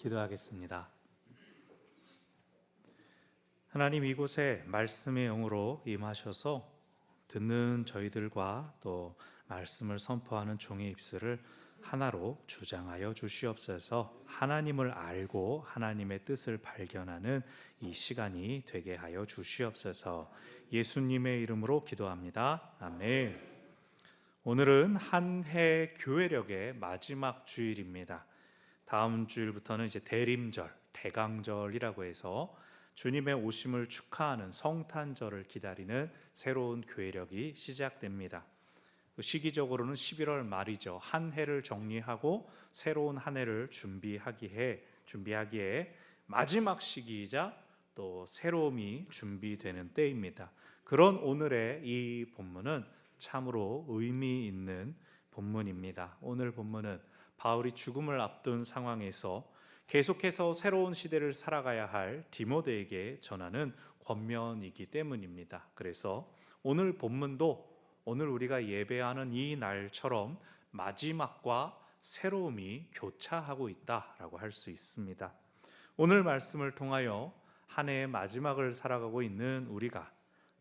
기도하겠습니다. 하나님, 이곳에 말씀의 영으로 임하셔서 듣는 저희들과 또 말씀을 선포하는 종의 입술을 하나로 주장하여 주시옵소서. 하나님을 알고 하나님의 뜻을 발견하는 이 시간이 되게 하여 주시옵소서. 예수님의 이름으로 기도합니다. 아멘. 오늘은 한 해 교회력의 마지막 주일입니다. 다음 주일부터는 이제 대림절, 대강절이라고 해서 주님의 오심을 축하하는 성탄절을 기다리는 새로운 교회력이 시작됩니다. 시기적으로는 11월 말이죠. 한 해를 정리하고 새로운 한 해를 준비하기에 마지막 시기이자 또 새로움이 준비되는 때입니다. 그런 오늘의 이 본문은 참으로 의미 있는 본문입니다. 오늘 본문은 바울이 죽음을 앞둔 상황에서 계속해서 새로운 시대를 살아가야 할 디모데에게 전하는 권면이기 때문입니다. 그래서 오늘 본문도 오늘 우리가 예배하는 이 날처럼 마지막과 새로움이 교차하고 있다라고 할 수 있습니다. 오늘 말씀을 통하여 한 해의 마지막을 살아가고 있는 우리가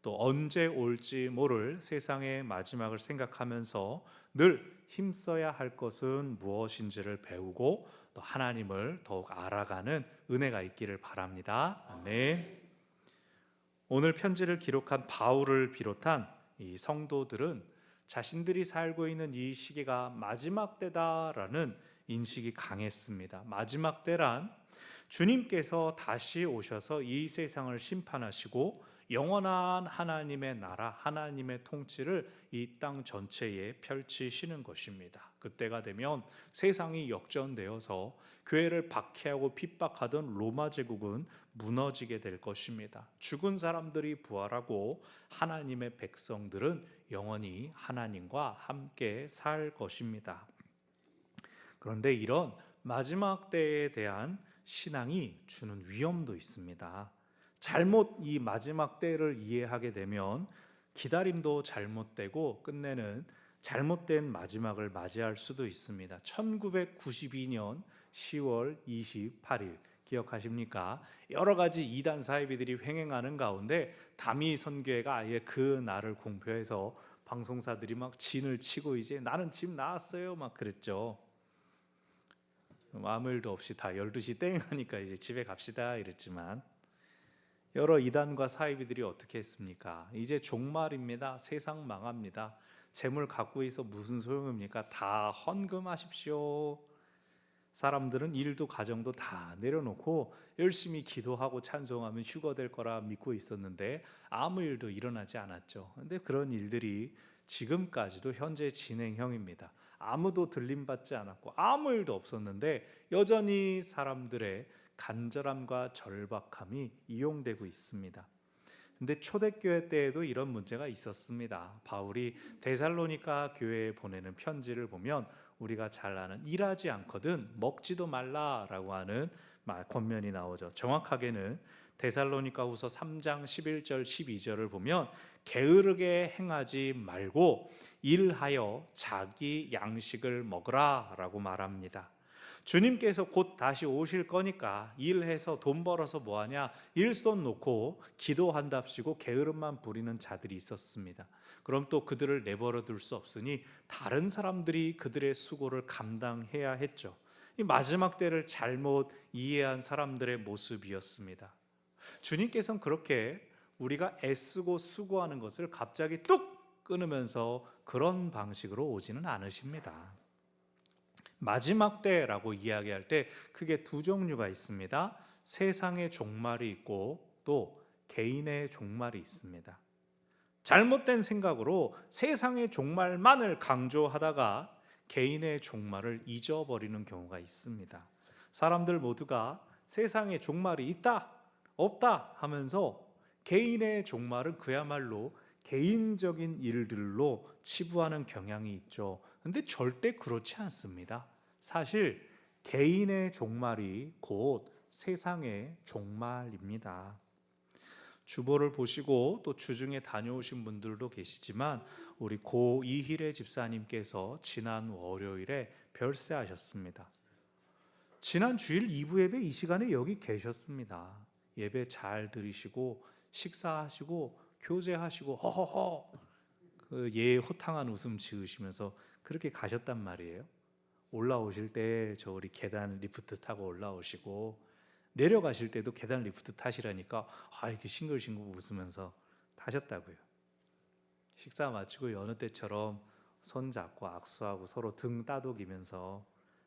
또 언제 올지 모를 세상의 마지막을 생각하면서 늘 힘써야 할 것은 무엇인지를 배우고 또 하나님을 더욱 알아가는 은혜가 있기를 바랍니다. 아멘. 오늘 편지를 기록한 바울을 비롯한 이 성도들은 자신들이 살고 있는 이 시기가 마지막 때다라는 인식이 강했습니다. 마지막 때란 주님께서 다시 오셔서 이 세상을 심판하시고 영원한 하나님의 나라, 하나님의 통치를 이 땅 전체에 펼치시는 것입니다. 그때가 되면 세상이 역전되어서 교회를 박해하고 핍박하던 로마 제국은 무너지게 될 것입니다. 죽은 사람들이 부활하고 하나님의 백성들은 영원히 하나님과 함께 살 것입니다. 그런데 이런 마지막 때에 대한 신앙이 주는 위험도 있습니다. 잘못 이 마지막 때를 이해하게 되면 기다림도 잘못되고 끝내는 잘못된 마지막을 맞이할 수도 있습니다. 1992년 10월 28일 기억하십니까? 여러 가지 이단 사이비들이 횡행하는 가운데 다미 선교회가 아예 그 날을 공표해서 방송사들이 막 진을 치고 이제 나는 집 나왔어요 막 그랬죠. 아무 일도 없이 다 12시 땡 하니까 이제 집에 갑시다 이랬지만 여러 이단과 사이비들이 어떻게 했습니까? 이제 종말입니다. 세상 망합니다. 재물 갖고 있어 무슨 소용입니까? 다 헌금하십시오. 사람들은 일도 가정도 다 내려놓고 열심히 기도하고 찬송하면 휴거 될 거라 믿고 있었는데 아무 일도 일어나지 않았죠. 그런데 그런 일들이 지금까지도 현재 진행형입니다. 아무도 들림받지 않았고 아무 일도 없었는데 여전히 사람들의 간절함과 절박함이 이용되고 있습니다. 근데 초대교회 때에도 이런 문제가 있었습니다. 바울이 데살로니가 교회에 보내는 편지를 보면 우리가 잘 아는 일하지 않거든 먹지도 말라라고 하는 권면이 나오죠. 정확하게는 데살로니가 후서 3장 11절 12절을 보면 게으르게 행하지 말고 일하여 자기 양식을 먹으라 라고 말합니다. 주님께서 곧 다시 오실 거니까 일해서 돈 벌어서 뭐하냐, 일손 놓고 기도한답시고 게으름만 부리는 자들이 있었습니다. 그럼 또 그들을 내버려 둘 수 없으니 다른 사람들이 그들의 수고를 감당해야 했죠. 이 마지막 때를 잘못 이해한 사람들의 모습이었습니다. 주님께서는 그렇게 우리가 애쓰고 수고하는 것을 갑자기 뚝 끊으면서 그런 방식으로 오지는 않으십니다. 마지막 때라고 이야기할 때 크게 두 종류가 있습니다. 세상의 종말이 있고 또 개인의 종말이 있습니다. 잘못된 생각으로 세상의 종말만을 강조하다가 개인의 종말을 잊어버리는 경우가 있습니다. 사람들 모두가 세상의 종말이 있다, 없다 하면서 개인의 종말은 그야말로 개인적인 일들로 치부하는 경향이 있죠. 근데 절대 그렇지 않습니다. 사실 개인의 종말이 곧 세상의 종말입니다. 주보를 보시고 또 주중에 다녀오신 분들도 계시지만 우리 고 이희래 집사님께서 지난 월요일에 별세하셨습니다. 지난 주일 2부 예배 이 시간에 여기 계셨습니다. 예배 잘 들으시고 식사하시고 교제하시고 허허허 그 호탕한 웃음 지으시면서 그렇게 가셨단 말이에요. 올라오실 때 저 우리 계단 리프트 타고 올라오시고 내려가실 때도 계단 리프트 타시라니까 이렇게 싱글싱글 웃으면서 타셨다고요. 식사 마치고 여느 때처럼 손 잡고 악수하고 서로 등 따독이면서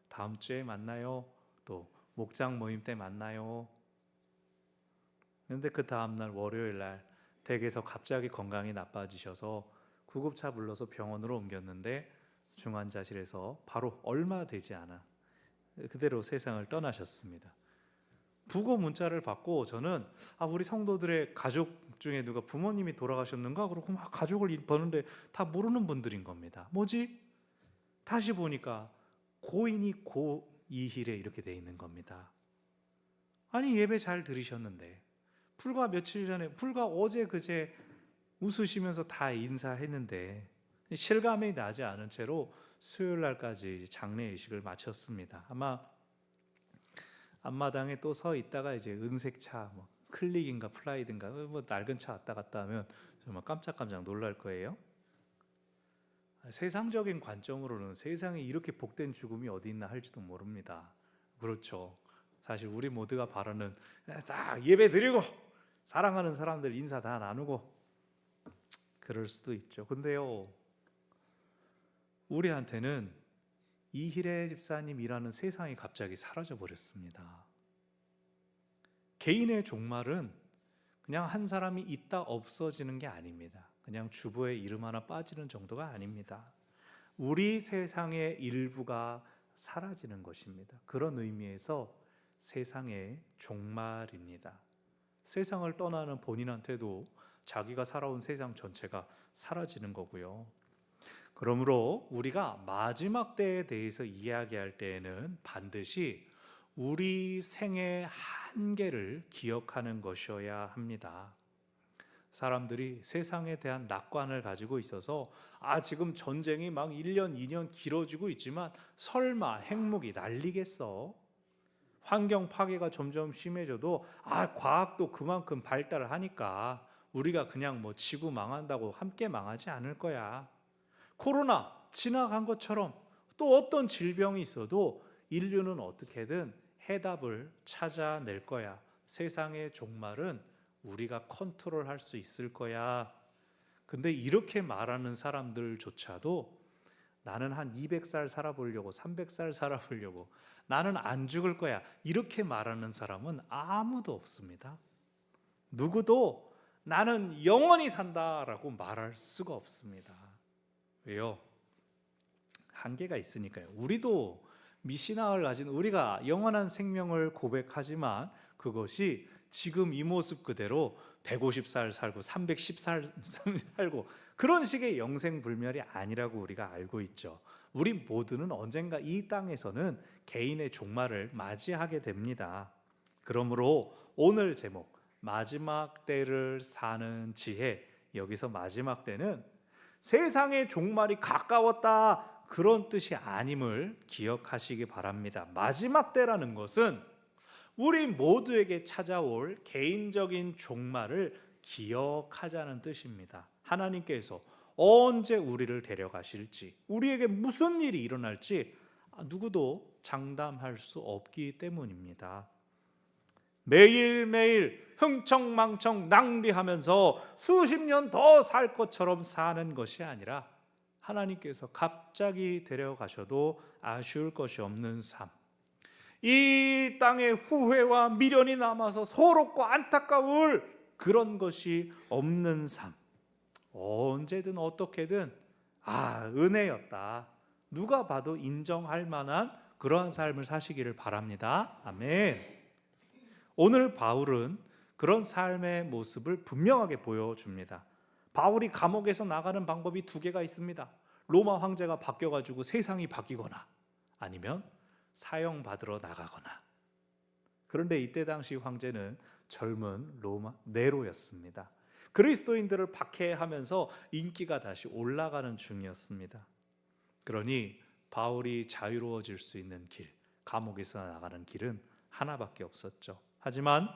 다음 주에 만나요. 또 목장 모임 때 만나요. 그런데 그 다음날 월요일 날 댁에서 갑자기 건강이 나빠지셔서 구급차 불러서 병원으로 옮겼는데 중환자실에서 바로 얼마 되지 않아 그대로 세상을 떠나셨습니다. 부고 문자를 받고 저는 우리 성도들의 가족 중에 누가 부모님이 돌아가셨는가 그러고 막 가족을 보는데 다 모르는 분들인 겁니다. 뭐지? 다시 보니까 고인이 고이힐에 이렇게 돼 있는 겁니다. 아니 예배 잘 들으셨는데 불과 며칠 전에 불과 어제 그제 웃으시면서 다 인사했는데 실감이 나지 않은 채로 수요일 날까지 장례의식을 마쳤습니다. 아마 앞마당에 또 서 있다가 이제 은색 차 클릭인가 플라이드인가 낡은 차 왔다 갔다 하면 정말 깜짝깜짝 놀랄 거예요. 세상적인 관점으로는 세상에 이렇게 복된 죽음이 어디 있나 할지도 모릅니다. 그렇죠. 사실 우리 모두가 바라는 딱 예배 드리고 사랑하는 사람들 인사 다 나누고 그럴 수도 있죠. 근데요, 우리한테는 이희래 집사님이라는 세상이 갑자기 사라져 버렸습니다. 개인의 종말은 그냥 한 사람이 있다 없어지는 게 아닙니다. 그냥 주보에 이름 하나 빠지는 정도가 아닙니다. 우리 세상의 일부가 사라지는 것입니다. 그런 의미에서 세상의 종말입니다. 세상을 떠나는 본인한테도 자기가 살아온 세상 전체가 사라지는 거고요. 그러므로 우리가 마지막 때에 대해서 이야기할 때에는 반드시 우리 생의 한계를 기억하는 것이어야 합니다. 사람들이 세상에 대한 낙관을 가지고 있어서 지금 전쟁이 막 1년, 2년 길어지고 있지만 설마 핵무기 날리겠어? 환경 파괴가 점점 심해져도 과학도 그만큼 발달을 하니까 우리가 그냥 지구 망한다고 함께 망하지 않을 거야. 코로나 지나간 것처럼 또 어떤 질병이 있어도 인류는 어떻게든 해답을 찾아낼 거야. 세상의 종말은 우리가 컨트롤할 수 있을 거야. 근데 이렇게 말하는 사람들조차도 나는 한 200살 살아보려고 300살 살아보려고 나는 안 죽을 거야 이렇게 말하는 사람은 아무도 없습니다. 누구도 나는 영원히 산다라고 말할 수가 없습니다. 왜요? 한계가 있으니까요. 우리도 미신학을 가진 우리가 영원한 생명을 고백하지만 그것이 지금 이 모습 그대로 150살 살고 310살 살고 그런 식의 영생불멸이 아니라고 우리가 알고 있죠. 우리 모두는 언젠가 이 땅에서는 개인의 종말을 맞이하게 됩니다. 그러므로 오늘 제목 마지막 때를 사는 지혜, 여기서 마지막 때는 세상의 종말이 가까웠다 그런 뜻이 아님을 기억하시기 바랍니다. 마지막 때라는 것은 우리 모두에게 찾아올 개인적인 종말을 기억하자는 뜻입니다. 하나님께서 언제 우리를 데려가실지, 우리에게 무슨 일이 일어날지 누구도 장담할 수 없기 때문입니다. 매일매일 흥청망청 낭비하면서 수십 년 더 살 것처럼 사는 것이 아니라 하나님께서 갑자기 데려가셔도 아쉬울 것이 없는 삶, 이 땅에 후회와 미련이 남아서 서럽고 안타까울 그런 것이 없는 삶, 언제든 어떻게든 은혜였다 누가 봐도 인정할 만한 그러한 삶을 사시기를 바랍니다. 아멘. 오늘 바울은 그런 삶의 모습을 분명하게 보여줍니다. 바울이 감옥에서 나가는 방법이 두 개가 있습니다. 로마 황제가 바뀌어가지고 세상이 바뀌거나 아니면 사형받으러 나가거나. 그런데 이때 당시 황제는 젊은 로마 네로였습니다. 그리스도인들을 박해하면서 인기가 다시 올라가는 중이었습니다. 그러니 바울이 자유로워질 수 있는 길, 감옥에서 나가는 길은 하나밖에 없었죠. 하지만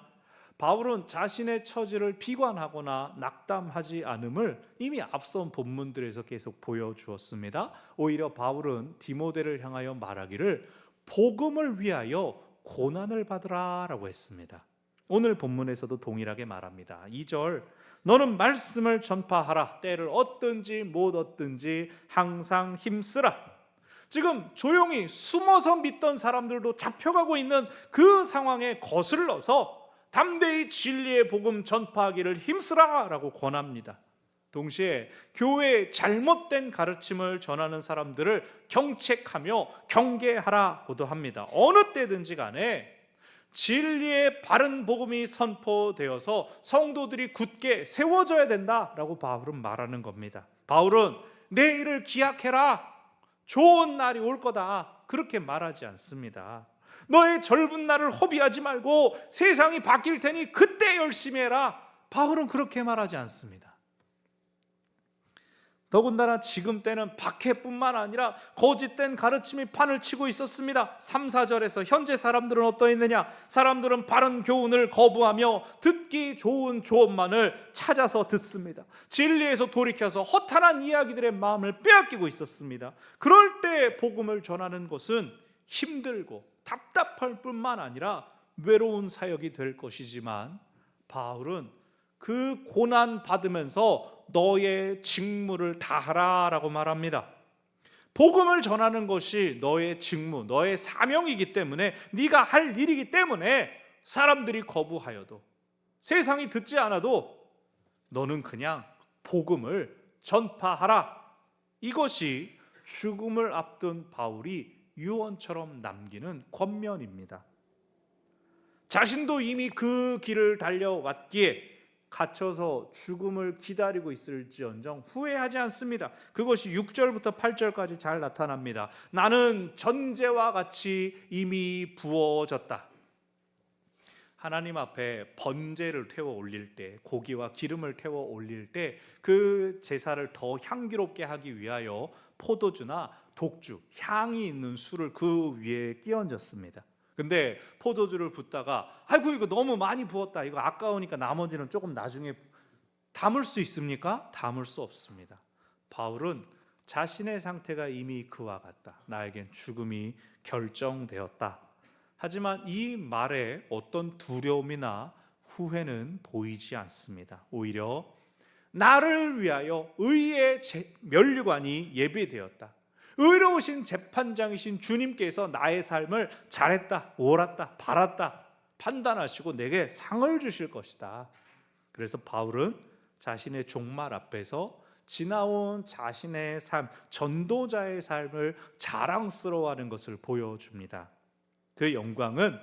바울은 자신의 처지를 비관하거나 낙담하지 않음을 이미 앞선 본문들에서 계속 보여주었습니다. 오히려 바울은 디모데를 향하여 말하기를 복음을 위하여 고난을 받으라라고 했습니다. 오늘 본문에서도 동일하게 말합니다. 2절, 너는 말씀을 전파하라. 때를 얻든지 못 얻든지 항상 힘쓰라. 지금 조용히 숨어서 믿던 사람들도 잡혀가고 있는 그 상황에 거슬러서 담대히 진리의 복음 전파하기를 힘쓰라라고 권합니다. 동시에 교회의 잘못된 가르침을 전하는 사람들을 경책하며 경계하라고도 합니다. 어느 때든지 간에 진리의 바른 복음이 선포되어서 성도들이 굳게 세워져야 된다라고 바울은 말하는 겁니다. 바울은 내일을 기약해라, 좋은 날이 올 거다, 그렇게 말하지 않습니다. 너의 젊은 날을 허비하지 말고 세상이 바뀔 테니 그때 열심히 해라, 바울은 그렇게 말하지 않습니다. 더군다나 지금 때는 박해뿐만 아니라 거짓된 가르침이 판을 치고 있었습니다. 3, 4절에서 현재 사람들은 어떠했느냐? 사람들은 바른 교훈을 거부하며 듣기 좋은 조언만을 찾아서 듣습니다. 진리에서 돌이켜서 허탄한 이야기들의 마음을 빼앗기고 있었습니다. 그럴 때 복음을 전하는 것은 힘들고 답답할 뿐만 아니라 외로운 사역이 될 것이지만 바울은 그 고난 받으면서 너의 직무를 다하라라고 말합니다. 복음을 전하는 것이 너의 직무, 너의 사명이기 때문에, 네가 할 일이기 때문에 사람들이 거부하여도 세상이 듣지 않아도 너는 그냥 복음을 전파하라. 이것이 죽음을 앞둔 바울이 유언처럼 남기는 권면입니다. 자신도 이미 그 길을 달려왔기에 갇혀서 죽음을 기다리고 있을지언정 후회하지 않습니다. 그것이 6절부터 8절까지 잘 나타납니다. 나는 전제와 같이 이미 부어졌다. 하나님 앞에 번제를 태워 올릴 때, 고기와 기름을 태워 올릴 때 그 제사를 더 향기롭게 하기 위하여 포도주나 독주, 향이 있는 술을 그 위에 끼얹었습니다. 근데 포도주를 붓다가 아이고 이거 너무 많이 부었다, 이거 아까우니까 나머지는 조금 나중에 담을 수 있습니까? 담을 수 없습니다. 바울은 자신의 상태가 이미 그와 같다, 나에겐 죽음이 결정되었다. 하지만 이 말에 어떤 두려움이나 후회는 보이지 않습니다. 오히려 나를 위하여 의의 면류관이 예비되었다, 의로우신 재판장이신 주님께서 나의 삶을 잘했다, 옳았다, 바랐다 판단하시고 내게 상을 주실 것이다. 그래서 바울은 자신의 종말 앞에서 지나온 자신의 삶, 전도자의 삶을 자랑스러워하는 것을 보여줍니다. 그 영광은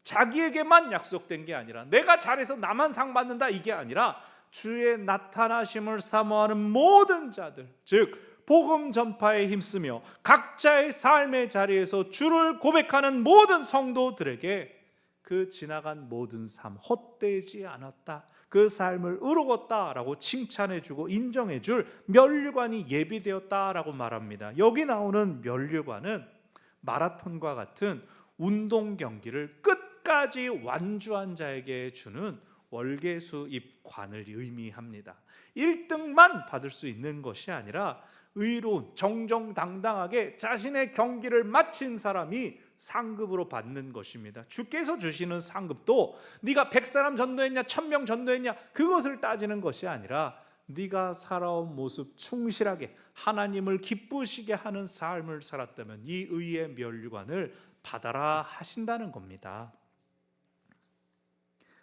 자기에게만 약속된 게 아니라, 내가 잘해서 나만 상 받는다 이게 아니라 주의 나타나심을 사모하는 모든 자들, 즉 복음 전파에 힘쓰며 각자의 삶의 자리에서 주를 고백하는 모든 성도들에게 그 지나간 모든 삶 헛되지 않았다, 그 삶을 의로웠다라고 칭찬해주고 인정해줄 면류관이 예비되었다라고 말합니다. 여기 나오는 면류관은 마라톤과 같은 운동 경기를 끝까지 완주한 자에게 주는 월계수입관을 의미합니다. 1등만 받을 수 있는 것이 아니라 의로운 정정당당하게 자신의 경기를 마친 사람이 상급으로 받는 것입니다. 주께서 주시는 상급도 네가 100사람 전도했냐 1000명 전도했냐 그것을 따지는 것이 아니라 네가 살아온 모습 충실하게 하나님을 기쁘시게 하는 삶을 살았다면 이 의의 면류관을 받아라 하신다는 겁니다.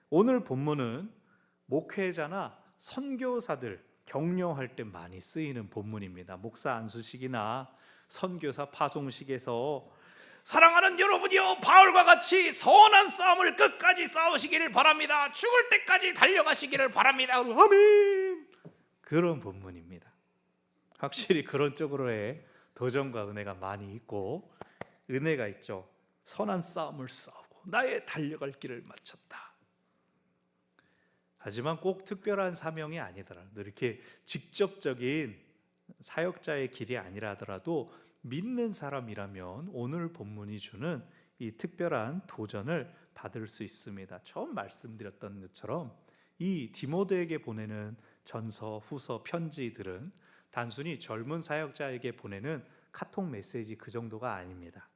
오늘 본문은 목회자나 선교사들 격려할 때 많이 쓰이는 본문입니다. 목사 안수식이나 선교사 파송식에서 사랑하는 여러분이여, 바울과 같이 선한 싸움을 끝까지 싸우시기를 바랍니다. 죽을 때까지 달려가시기를 바랍니다. 아멘. 그런 본문입니다. 확실히 그런 쪽으로의 도전과 은혜가 많이 있고 은혜가 있죠. 선한 싸움을 싸우고 나의 달려갈 길을 마쳤다. 하지만 꼭 특별한 사명이 아니더라도, 이렇게 직접적인 사역자의 길이 아니라더라도 믿는 사람이라면 오늘 본문이 주는 이 특별한 도전을 받을 수 있습니다. 처음 말씀드렸던 것처럼 이 디모데에게 보내는 전서, 후서, 편지들은 단순히 젊은 사역자에게 보내는 카톡 메시지 그 정도가 아닙니다.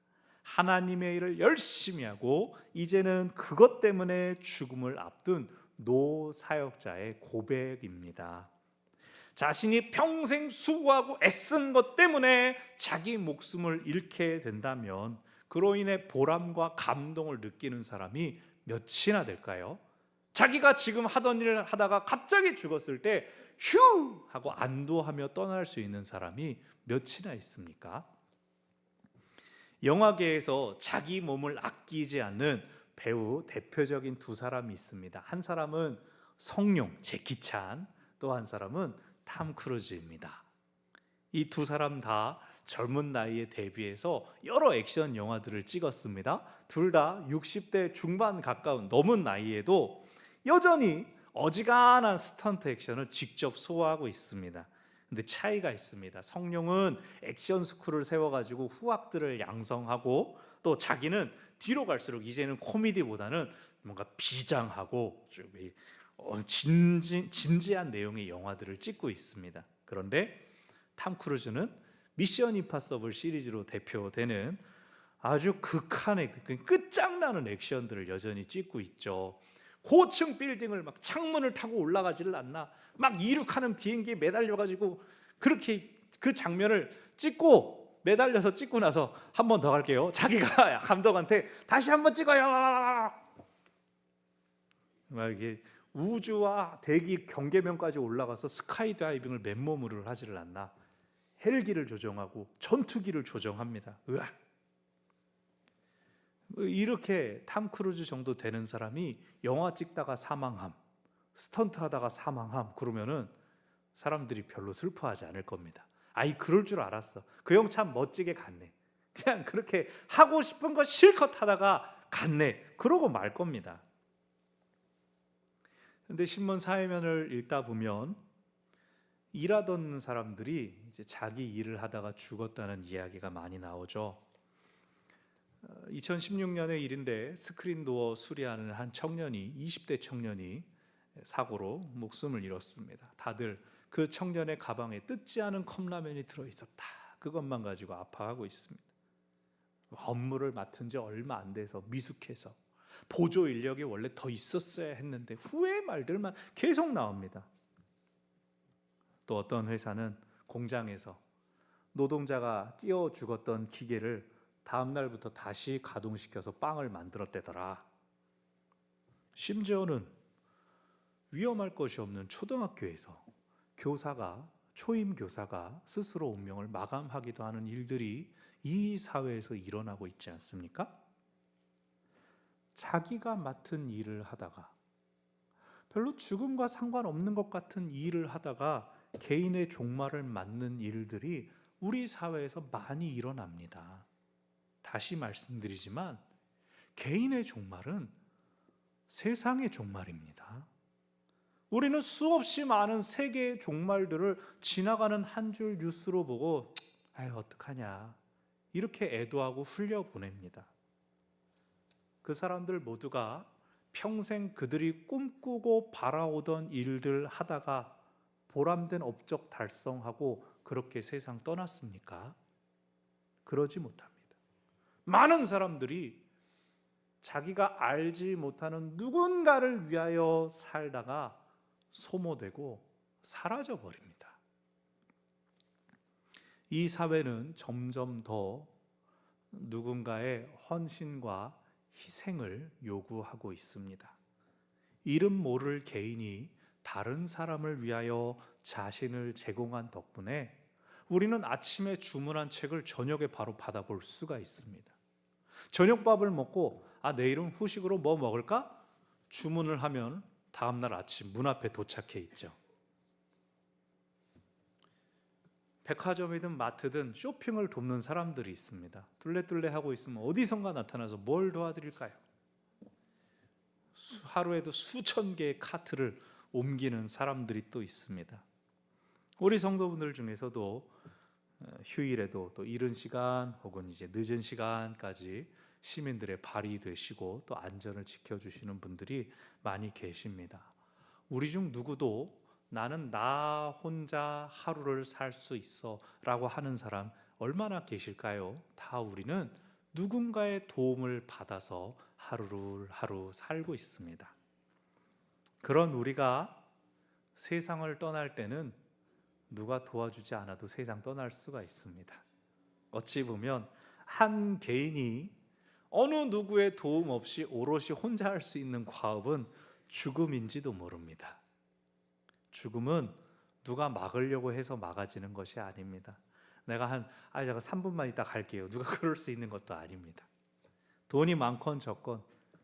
하나님의 일을 열심히 하고 이제는 그것 때문에 죽음을 앞둔 노 사역자의 고백입니다. 자신이 평생 수고하고 애쓴 것 때문에 자기 목숨을 잃게 된다면 그로 인해 보람과 감동을 느끼는 사람이 몇이나 될까요? 자기가 지금 하던 일을 하다가 갑자기 죽었을 때 휴! 하고 안도하며 떠날 수 있는 사람이 몇이나 있습니까? 영화계에서 자기 몸을 아끼지 않는 배우 대표적인 두 사람이 있습니다. 한 사람은 성룡 제키 찬, 또 한 사람은 탐 크루즈입니다. 이 두 사람 다 젊은 나이에 데뷔해서 여러 액션 영화들을 찍었습니다. 둘 다 60대 중반 가까운 넘은 나이에도 여전히 어지간한 스턴트 액션을 직접 소화하고 있습니다. 근데 차이가 있습니다. 성룡은 액션 스쿨을 세워가지고 후학들을 양성하고 또 자기는 뒤로 갈수록 이제는 코미디보다는 뭔가 비장하고 진지한 내용의 영화들을 찍고 있습니다. 그런데 탐 크루즈는 미션 임파서블 시리즈로 대표되는 아주 극한의 끝장나는 액션들을 여전히 찍고 있죠. 고층 빌딩을 막 창문을 타고 올라가지를 않나, 막 이륙하는 비행기에 매달려가지고 그렇게 그 장면을 찍고 매달려서 찍고 나서 한 번 더 갈게요. 자기가 감독한테 다시 한 번 찍어요. 막 이게 우주와 대기 경계면까지 올라가서 스카이다이빙을 맨몸으로 하지를 않나, 헬기를 조정하고 전투기를 조정합니다. 으악. 이렇게 탐 크루즈 정도 되는 사람이 영화 찍다가 사망함, 스턴트 하다가 사망함, 그러면은 사람들이 별로 슬퍼하지 않을 겁니다. 아이, 그럴 줄 알았어. 그 형 참 멋지게 갔네. 그냥 그렇게 하고 싶은 거 실컷 하다가 갔네. 그러고 말 겁니다. 근데 신문 사회면을 읽다 보면 일하던 사람들이 이제 자기 일을 하다가 죽었다는 이야기가 많이 나오죠. 2016년의 일인데 스크린 도어 수리하는 한 청년이, 20대 청년이 사고로 목숨을 잃었습니다. 다들 그 청년의 가방에 뜯지 않은 컵라면이 들어있었다, 그것만 가지고 아파하고 있습니다. 업무를 맡은 지 얼마 안 돼서 미숙해서 보조 인력이 원래 더 있었어야 했는데 후회 말들만 계속 나옵니다. 또 어떤 회사는 공장에서 노동자가 뛰어 죽었던 기계를 다음 날부터 다시 가동시켜서 빵을 만들었대더라. 심지어는 위험할 것이 없는 초등학교에서 초임 교사가 스스로 운명을 마감하기도 하는 일들이 이 사회에서 일어나고 있지 않습니까? 자기가 맡은 일을 하다가 별로 죽음과 상관없는 것 같은 일을 하다가 개인의 종말을 맞는 일들이 우리 사회에서 많이 일어납니다. 다시 말씀드리지만 개인의 종말은 세상의 종말입니다. 우리는 수없이 많은 세계의 종말들을 지나가는 한 줄 뉴스로 보고 아유 어떡하냐 이렇게 애도하고 흘려보냅니다. 그 사람들 모두가 평생 그들이 꿈꾸고 바라오던 일들 하다가 보람된 업적 달성하고 그렇게 세상 떠났습니까? 그러지 못합니다. 많은 사람들이 자기가 알지 못하는 누군가를 위하여 살다가 소모되고 사라져 버립니다. 이 사회는 점점 더 누군가의 헌신과 희생을 요구하고 있습니다. 이름 모를 개인이 다른 사람을 위하여 자신을 제공한 덕분에 우리는 아침에 주문한 책을 저녁에 바로 받아볼 수가 있습니다. 저녁밥을 먹고 내일은 후식으로 뭐 먹을까? 주문을 하면 다음날 아침 문 앞에 도착해 있죠. 백화점이든 마트든 쇼핑을 돕는 사람들이 있습니다. 뚫레뚫레 하고 있으면 어디선가 나타나서 뭘 도와드릴까요? 하루에도 수천 개의 카트를 옮기는 사람들이 또 있습니다. 우리 성도분들 중에서도 휴일에도 또 이른 시간 혹은 이제 늦은 시간까지 시민들의 발이 되시고 또 안전을 지켜주시는 분들이 많이 계십니다. 우리 중 누구도 나는 나 혼자 하루를 살 수 있어 라고 하는 사람 얼마나 계실까요? 다 우리는 누군가의 도움을 받아서 하루를 하루 살고 있습니다. 그런 우리가 세상을 떠날 때는 누가 도와주지 않아도 세상 떠날 수가 있습니다. 어찌 보면 한 개인이 어느 누구의 도움 없이 오롯이 혼자 할 수 있는 과업은 죽음인지도 모릅니다. 죽음은 누가 막으려고 해서 막아지는 것이 아닙니다. 내가 제가 3분만 있다 갈게요. 누가 그럴 수 있는 것도 아닙니다. 돈이 많건 적건,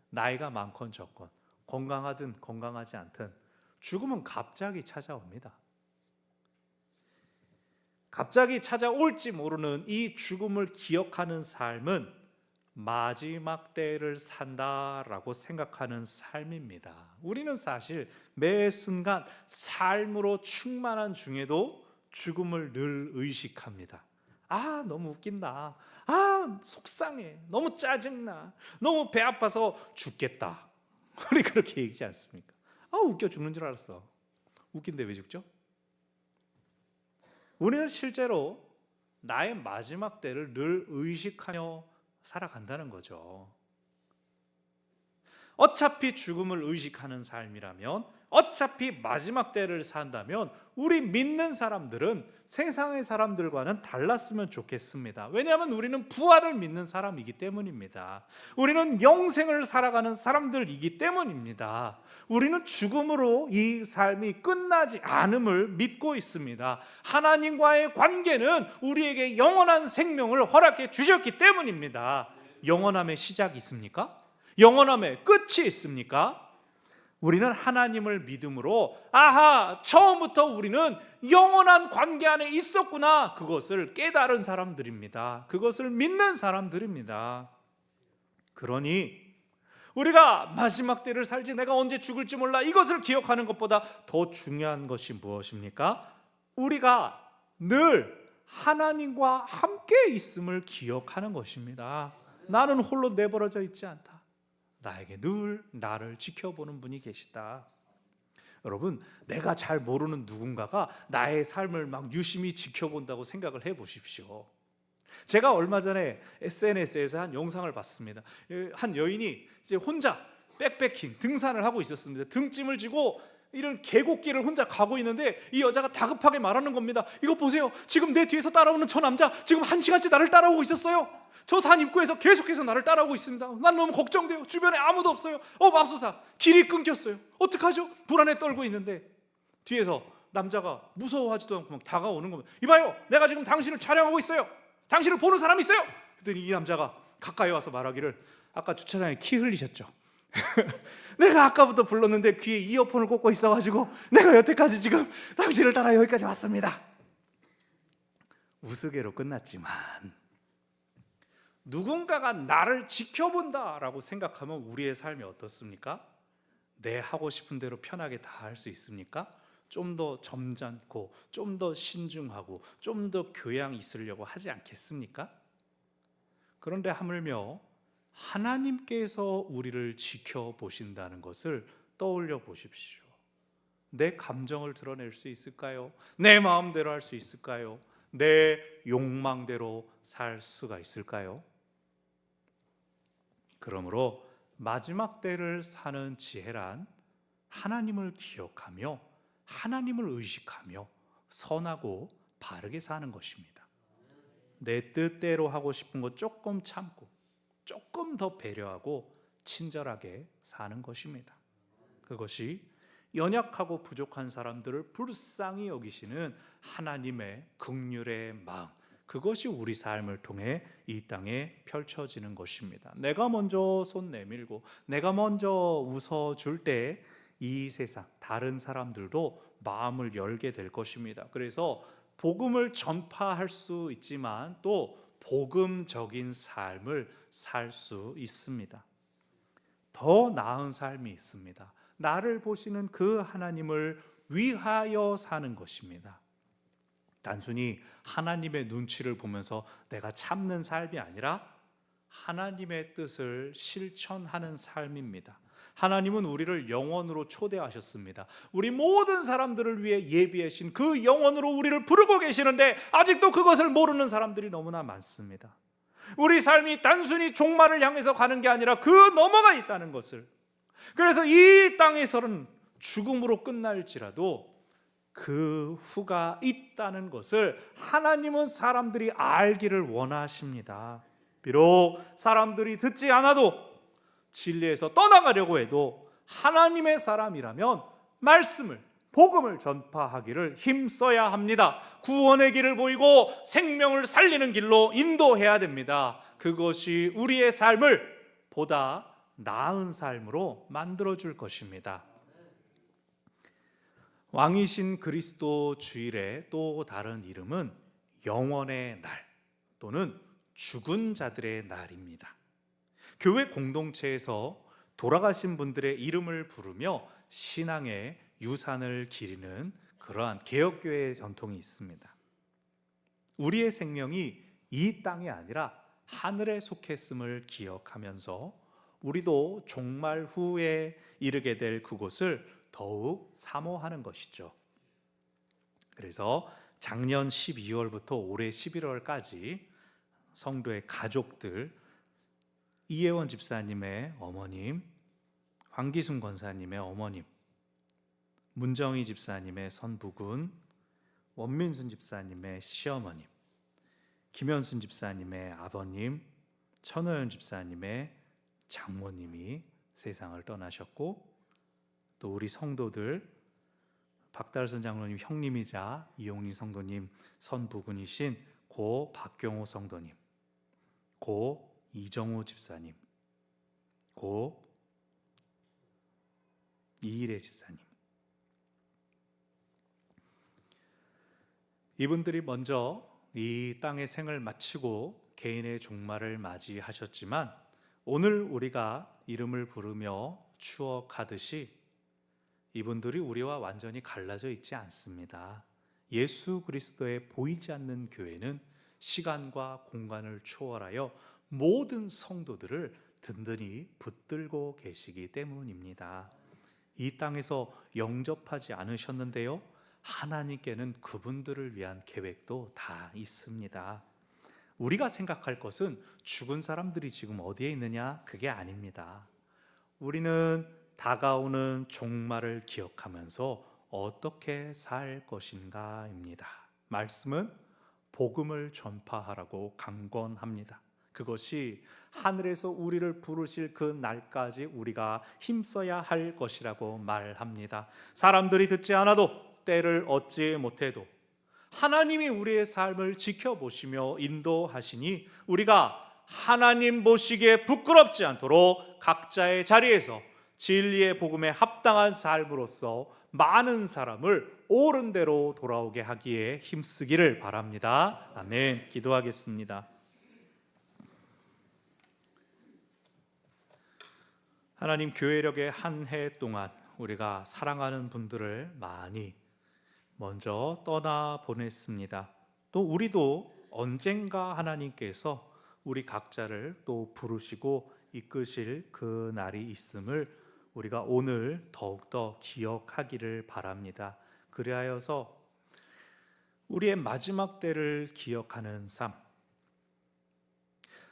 나이가 많건 적건, 건강하든 건강하지 않든 죽음은 갑자기 찾아옵니다. 갑자기 찾아올지 모르는 이 죽음을 기억하는 삶은 마지막 때를 산다라고 생각하는 삶입니다. 우리는 사실 매 순간 삶으로 충만한 중에도 죽음을 늘 의식합니다. 너무 웃긴다. 속상해. 너무 짜증나. 너무 배 아파서 죽겠다. 우리 그렇게 얘기하지 않습니까? 웃겨 죽는 줄 알았어. 웃긴데 왜 죽죠? 우리는 실제로 나의 마지막 때를 늘 의식하며 살아간다는 거죠. 어차피 죽음을 의식하는 삶이라면, 어차피 마지막 때를 산다면 우리 믿는 사람들은 세상의 사람들과는 달랐으면 좋겠습니다. 왜냐하면 우리는 부활을 믿는 사람이기 때문입니다. 우리는 영생을 살아가는 사람들이기 때문입니다. 우리는 죽음으로 이 삶이 끝나지 않음을 믿고 있습니다. 하나님과의 관계는 우리에게 영원한 생명을 허락해 주셨기 때문입니다. 영원함의 시작이 있습니까? 영원함의 끝이 있습니까? 우리는 하나님을 믿음으로 처음부터 우리는 영원한 관계 안에 있었구나, 그것을 깨달은 사람들입니다. 그것을 믿는 사람들입니다. 그러니 우리가 마지막 때를 살지, 내가 언제 죽을지 몰라, 이것을 기억하는 것보다 더 중요한 것이 무엇입니까? 우리가 늘 하나님과 함께 있음을 기억하는 것입니다. 나는 홀로 내버려져 있지 않다. 나에게 늘 나를 지켜보는 분이 계시다. 여러분, 내가 잘 모르는 누군가가 나의 삶을 막 유심히 지켜본다고 생각을 해보십시오. 제가 얼마 전에 SNS에서 한 영상을 봤습니다. 한 여인이 이제 혼자 백패킹, 등산을 하고 있었습니다. 등짐을 지고 이런 계곡길을 혼자 가고 있는데 이 여자가 다급하게 말하는 겁니다. 이거 보세요. 지금 내 뒤에서 따라오는 저 남자 지금 1시간째 나를 따라오고 있었어요. 저 산 입구에서 계속해서 나를 따라오고 있습니다. 난 너무 걱정돼요. 주변에 아무도 없어요. 맙소사, 길이 끊겼어요. 어떡하죠? 불안에 떨고 있는데 뒤에서 남자가 무서워하지도 않고 막 다가오는 겁니다. 이봐요, 내가 지금 당신을 촬영하고 있어요. 당신을 보는 사람이 있어요. 그랬더니 이 남자가 가까이 와서 말하기를, 아까 주차장에 키 흘리셨죠? 내가 아까부터 불렀는데 귀에 이어폰을 꽂고 있어가지고 내가 여태까지 지금 당신을 따라 여기까지 왔습니다. 우스개로 끝났지만 누군가가 나를 지켜본다라고 생각하면 우리의 삶이 어떻습니까? 내 하고 싶은 대로 편하게 다 할 수 있습니까? 좀 더 점잖고 좀 더 신중하고 좀 더 교양 있으려고 하지 않겠습니까? 그런데 하물며 하나님께서 우리를 지켜보신다는 것을 떠올려 보십시오. 내 감정을 드러낼 수 있을까요? 내 마음대로 할 수 있을까요? 내 욕망대로 살 수가 있을까요? 그러므로 마지막 때를 사는 지혜란 하나님을 기억하며 하나님을 의식하며 선하고 바르게 사는 것입니다. 내 뜻대로 하고 싶은 거 조금 참고 조금 더 배려하고 친절하게 사는 것입니다. 그것이 연약하고 부족한 사람들을 불쌍히 여기시는 하나님의 긍휼의 마음, 그것이 우리 삶을 통해 이 땅에 펼쳐지는 것입니다. 내가 먼저 손 내밀고 내가 먼저 웃어줄 때 이 세상 다른 사람들도 마음을 열게 될 것입니다. 그래서 복음을 전파할 수 있지만 또 복음적인 삶을 살 수 있습니다. 더 나은 삶이 있습니다. 나를 보시는 그 하나님을 위하여 사는 것입니다. 단순히 하나님의 눈치를 보면서 내가 참는 삶이 아니라 하나님의 뜻을 실천하는 삶입니다. 하나님은 우리를 영원으로 초대하셨습니다. 우리 모든 사람들을 위해 예비하신 그 영원으로 우리를 부르고 계시는데 아직도 그것을 모르는 사람들이 너무나 많습니다. 우리 삶이 단순히 종말을 향해서 가는 게 아니라 그 너머가 있다는 것을, 그래서 이 땅에서는 죽음으로 끝날지라도 그 후가 있다는 것을 하나님은 사람들이 알기를 원하십니다. 비록 사람들이 듣지 않아도, 진리에서 떠나가려고 해도 하나님의 사람이라면 말씀을, 복음을 전파하기를 힘써야 합니다. 구원의 길을 보이고 생명을 살리는 길로 인도해야 됩니다. 그것이 우리의 삶을 보다 나은 삶으로 만들어줄 것입니다. 왕이신 그리스도 주일의 또 다른 이름은 영원의 날 또는 죽은 자들의 날입니다. 교회 공동체에서 돌아가신 분들의 이름을 부르며 신앙의 유산을 기리는 그러한 개혁교회의 전통이 있습니다. 우리의 생명이 이 땅이 아니라 하늘에 속했음을 기억하면서 우리도 종말 후에 이르게 될 그곳을 더욱 사모하는 것이죠. 그래서 작년 12월부터 올해 11월까지 성도의 가족들, 이혜원 집사님의 어머님, 황기순 권사님의 어머님, 문정희 집사님의 선부군, 원민순 집사님의 시어머님, 김현순 집사님의 아버님, 천호연 집사님의 장모님이 세상을 떠나셨고, 또 우리 성도들 박달선 장로님 형님이자 이용리 성도님 선부군이신 고 박경호 성도님, 고 이정호 집사님, 고 이일혜 집사님, 이분들이 먼저 이 땅의 생을 마치고 개인의 종말을 맞이하셨지만 오늘 우리가 이름을 부르며 추억하듯이 이분들이 우리와 완전히 갈라져 있지 않습니다. 예수 그리스도의 보이지 않는 교회는 시간과 공간을 초월하여 모든 성도들을 든든히 붙들고 계시기 때문입니다. 이 땅에서 영접하지 않으셨는데요, 하나님께는 그분들을 위한 계획도 다 있습니다. 우리가 생각할 것은 죽은 사람들이 지금 어디에 있느냐, 그게 아닙니다. 우리는 다가오는 종말을 기억하면서 어떻게 살 것인가입니다. 말씀은 복음을 전파하라고 강권합니다. 그것이 하늘에서 우리를 부르실 그 날까지 우리가 힘써야 할 것이라고 말합니다. 사람들이 듣지 않아도, 때를 얻지 못해도 하나님이 우리의 삶을 지켜보시며 인도하시니 우리가 하나님 보시기에 부끄럽지 않도록 각자의 자리에서 진리의 복음에 합당한 삶으로서 많은 사람을 옳은 대로 돌아오게 하기에 힘쓰기를 바랍니다. 아멘. 기도하겠습니다. 하나님, 교회력의 한 해 동안 우리가 사랑하는 분들을 많이 먼저 떠나 보냈습니다. 또 우리도 언젠가 하나님께서 우리 각자를 또 부르시고 이끄실 그 날이 있음을 우리가 오늘 더욱더 기억하기를 바랍니다. 그리하여서 우리의 마지막 때를 기억하는 삶,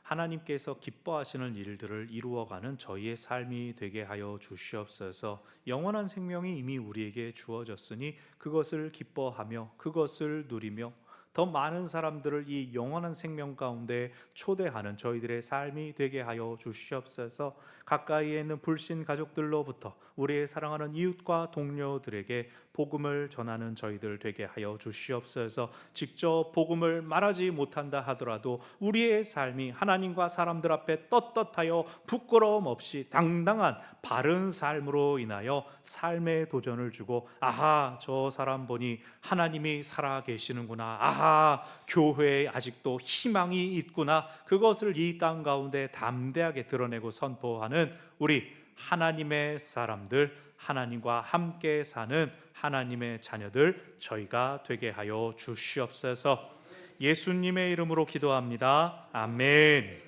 하나님께서 기뻐하시는 일들을 이루어가는 저희의 삶이 되게 하여 주시옵소서. 영원한 생명이 이미 우리에게 주어졌으니 그것을 기뻐하며 그것을 누리며 더 많은 사람들을 이 영원한 생명 가운데 초대하는 저희들의 삶이 되게 하여 주시옵소서. 가까이에 있는 불신 가족들로부터 우리의 사랑하는 이웃과 동료들에게 복음을 전하는 저희들 되게 하여 주시옵소서. 직접 복음을 말하지 못한다 하더라도 우리의 삶이 하나님과 사람들 앞에 떳떳하여 부끄러움 없이 당당한 바른 삶으로 인하여 삶의 도전을 주고, 아하, 저 사람 보니 하나님이 살아 계시는구나, 아하, 교회에 아직도 희망이 있구나, 그것을 이 땅 가운데 담대하게 드러내고 선포하는 우리 하나님의 사람들, 하나님과 함께 사는 하나님의 자녀들 저희가 되게 하여 주시옵소서. 예수님의 이름으로 기도합니다. 아멘.